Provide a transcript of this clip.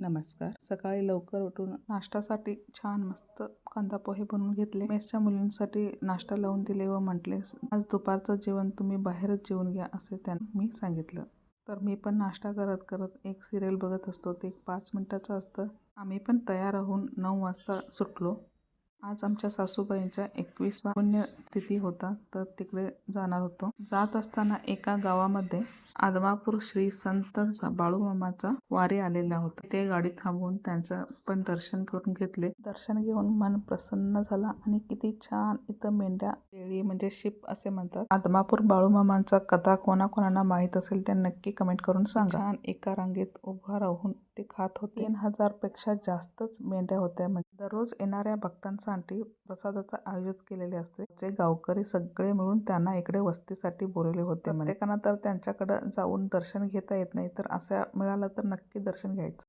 नमस्कार. सकाळी लवकर उठून नाश्त्यासाठी छान मस्त कांदा पोहे बनवून घेतले. मेसच्या मुलींसाठी नाश्ता लावून दिले व म्हटले, आज दुपारचं जेवण तुम्ही बाहेरच जेवून घ्या असे त्यांना मी सांगितलं. तर मी पण नाश्ता करत करत एक सिरियल बघत असतो. ते 5 मिनिटाचं असतं. आम्ही पण तयार होऊन 9 वाजता सुटलो. आज आमच्या सासूबाईंचा 21वा पुण्यतिथी होता, तर तिकडे जाणार होतो. जात असताना एका गावामध्ये आदमापूर श्री संत बाळूमामाचा वारी आलेला होता. ते गाडी थांबवून त्यांचं पण दर्शन करून घेतले. दर्शन घेऊन मन प्रसन्न झाला आणि किती छान इथं मेंढ्या, शेळी म्हणजे शीप असे म्हणतात. आदमापूर बाळूमामांचा कथा कोणाकोणाला माहीत असेल त्या नक्की कमेंट करून सांगा. छान एका रांगेत उभा राहून ते खात होते. 3000 पेक्षा जास्तच मेंढ्या होत्या. म्हणजे दररोज येणाऱ्या भक्तांसाठी प्रसादाचं आयोजन केलेले असते. जे गावकरी सगळे मिळून त्यांना इकडे वस्तीसाठी बोलवले होते. प्रत्येकांना तर त्यांच्याकडे जाऊन दर्शन घेता येत नाही, तर असं मिळालं तर नक्की दर्शन घ्यायचं.